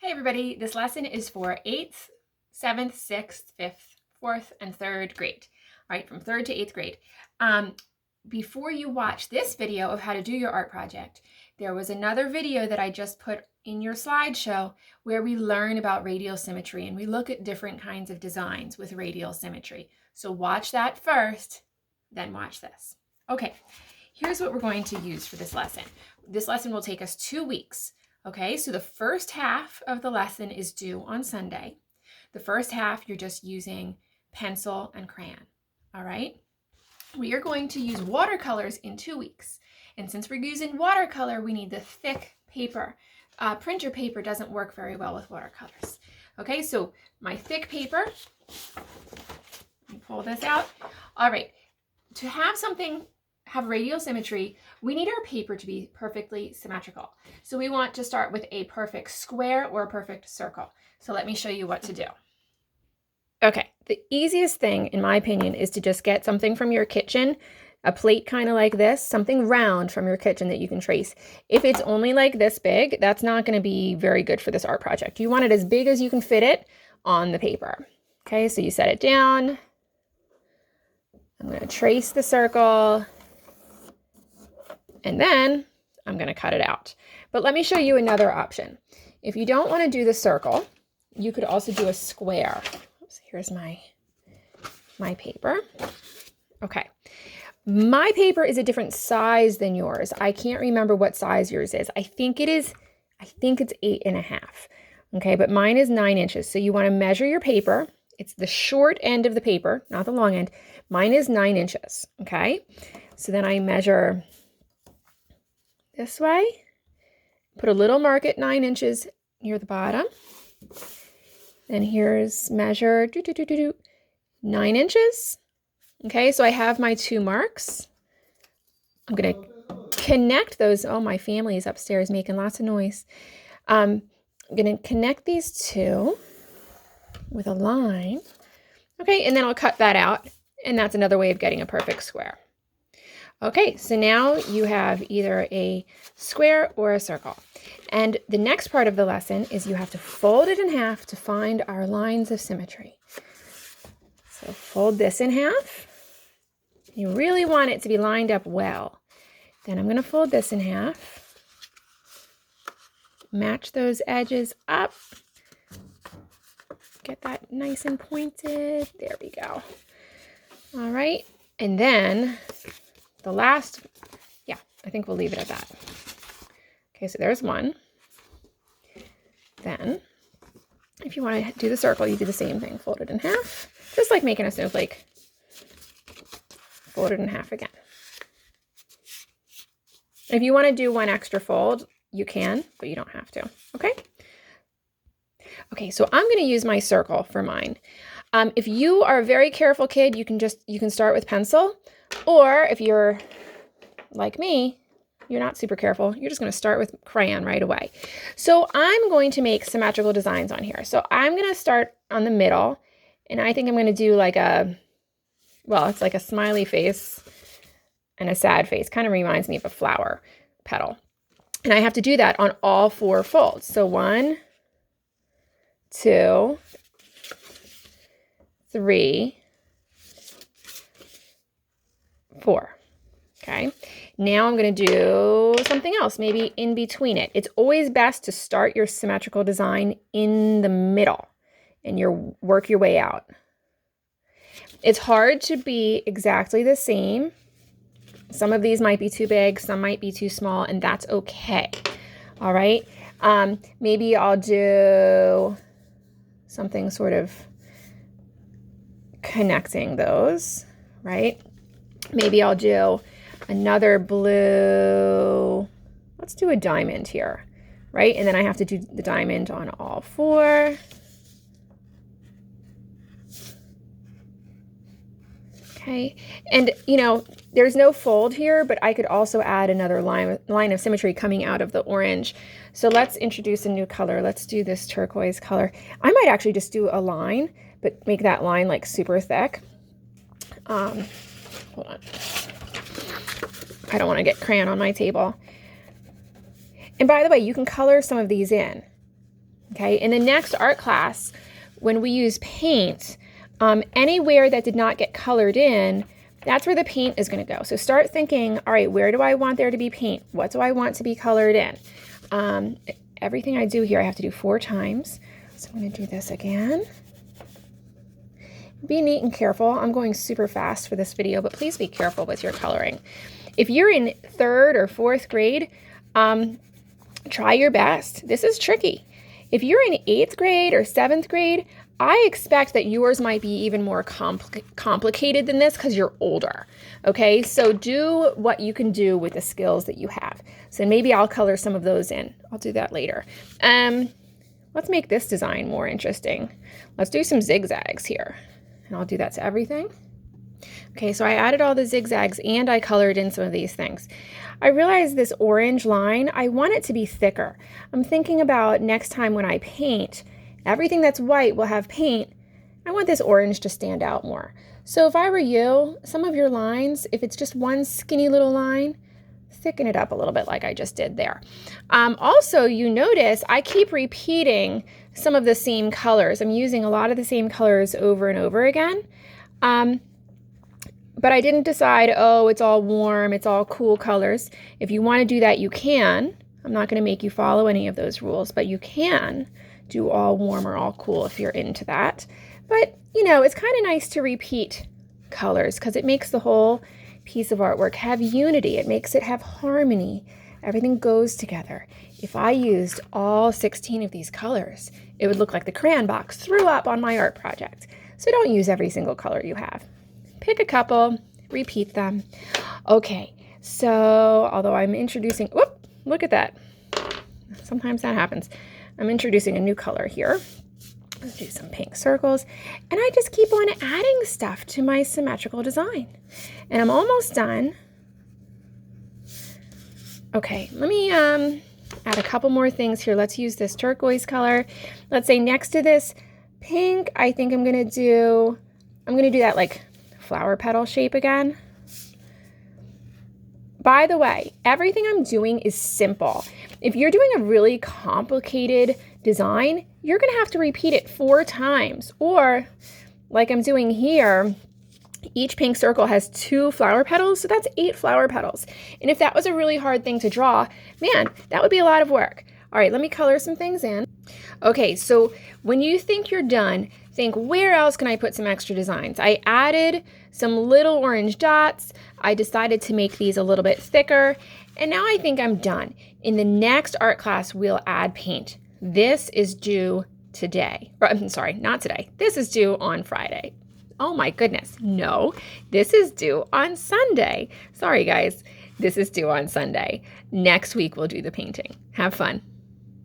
Hey everybody, this lesson is for 8th, 7th, 6th, 5th, 4th, and 3rd grade. All right, from 3rd to 8th grade. Before you watch this video of how to do your art project, there was another video that I just put in your slideshow where we learn about radial symmetry and we look at different kinds of designs with radial symmetry. So watch that first, then watch this. Okay, here's what we're going to use for this lesson. This lesson will take us 2 weeks. Okay, so the first half of the lesson is due on Sunday. The first half, you're just using pencil and crayon. All right, we are going to use watercolors in 2 weeks. And since we're using watercolor, we need the thick paper. Printer paper doesn't work very well with watercolors. Okay, so my thick paper, let me pull this out. All right, to have radial symmetry, we need our paper to be perfectly symmetrical. So we want to start with a perfect square or a perfect circle. So let me show you what to do. Okay, the easiest thing, in my opinion, is to just get something from your kitchen, a plate kind of like this, something round from your kitchen that you can trace. If it's only like this big, that's not going to be very good for this art project. You want it as big as you can fit it on the paper. Okay, so you set it down. I'm going to trace the circle. And then I'm going to cut it out. But let me show you another option. If you don't want to do the circle, you could also do a square. Oops, here's my paper. Okay. My paper is a different size than yours. I can't remember what size yours is. I think it's 8.5. Okay, but mine is 9 inches. So you want to measure your paper. It's the short end of the paper, not the long end. Mine is 9 inches. Okay. So then I measure this way, put a little mark at 9 inches near the bottom. And here's measure 9 inches. Okay, so I have my 2 marks. I'm going to connect those. Oh, my family is upstairs making lots of noise. I'm going to connect these 2 with a line. Okay, and then I'll cut that out. And that's another way of getting a perfect square. Okay, so now you have either a square or a circle. And the next part of the lesson is you have to fold it in half to find our lines of symmetry. So fold this in half. You really want it to be lined up well. Then I'm going to fold this in half. Match those edges up. Get that nice and pointed. There we go. All right, and then the last, I think we'll leave it at that. Okay, so there's one. Then, if you want to do the circle, you do the same thing. Fold it in half, just like making a snowflake. Fold it in half again. If you want to do one extra fold, you can, but you don't have to, okay? Okay, so I'm going to use my circle for mine. If you are a very careful kid, you can start with pencil, or if you're like me, you're not super careful, you're just going to start with crayon right away. So I'm going to make symmetrical designs on here. So I'm going to start on the middle, and I think I'm going to do like it's like a smiley face and a sad face. Kind of reminds me of a flower petal. And I have to do that on all 4 folds. So 1, 2, 3, 4. Okay, now I'm going to do something else, maybe in between it. It's always best to start your symmetrical design in the middle and work your way out. It's hard to be exactly the same. Some of these might be too big, some might be too small, and that's okay. All right, maybe I'll do something sort of connecting those, right? Maybe I'll do another blue. Let's do a diamond here, right? And then I have to do the diamond on all 4. Okay, and there's no fold here, but I could also add another line of symmetry coming out of the orange. So let's introduce a new color. Let's do this turquoise color. I might actually just do a line, but make that line like super thick. Hold on. I don't want to get crayon on my table. And by the way, you can color some of these in. Okay, in the next art class, when we use paint, anywhere that did not get colored in, that's where the paint is going to go. So start thinking, all right, where do I want there to be paint? What do I want to be colored in? Everything I do here, I have to do 4 times. So I'm going to do this again. Be neat and careful. I'm going super fast for this video, but please be careful with your coloring. If you're in 3rd or 4th grade, try your best. This is tricky. If you're in 8th grade or 7th grade, I expect that yours might be even more complicated than this because you're older. Okay, so do what you can do with the skills that you have. So maybe I'll color some of those in. I'll do that later. Let's make this design more interesting. Let's do some zigzags here. And I'll do that to everything. Okay, so I added all the zigzags and I colored in some of these things. I realized this orange line, I want it to be thicker. I'm thinking about next time when I paint, everything that's white will have paint. I want this orange to stand out more. So if I were you, some of your lines, if it's just one skinny little line, thicken it up a little bit like I just did there. Also, you notice I keep repeating some of the same colors. I'm using a lot of the same colors over and over again. But I didn't decide, oh, it's all warm, it's all cool colors. If you want to do that, you can. I'm not going to make you follow any of those rules, but you can do all warm or all cool if you're into that. But, you know, it's kind of nice to repeat colors because it makes the whole piece of artwork have unity. It makes it have harmony. Everything goes together. If I used all 16 of these colors, it would look like the crayon box threw up on my art project. So don't use every single color you have. Pick a couple, repeat them. Okay, so although I'm introducing, whoop, look at that. Sometimes that happens. I'm introducing a new color here. Let's do some pink circles. And I just keep on adding stuff to my symmetrical design. And I'm almost done. Okay, let me add a couple more things here. Let's use this turquoise color. Let's say next to this pink, I think I'm gonna do that like flower petal shape again. By the way, everything I'm doing is simple. If you're doing a really complicated design, you're gonna have to repeat it 4 times. Or like I'm doing here, each pink circle has 2 flower petals, so that's 8 flower petals. And if that was a really hard thing to draw, man, that would be a lot of work. All right, let me color some things in. Okay, so when you think you're done, think, where else can I put some extra designs? I added some little orange dots. I decided to make these a little bit thicker. And now I think I'm done. In the next art class, we'll add paint. This is due today. Or, I'm sorry, not today. This is due on Friday. Oh my goodness. No, this is due on Sunday. Sorry, guys. This is due on Sunday. Next week, we'll do the painting. Have fun.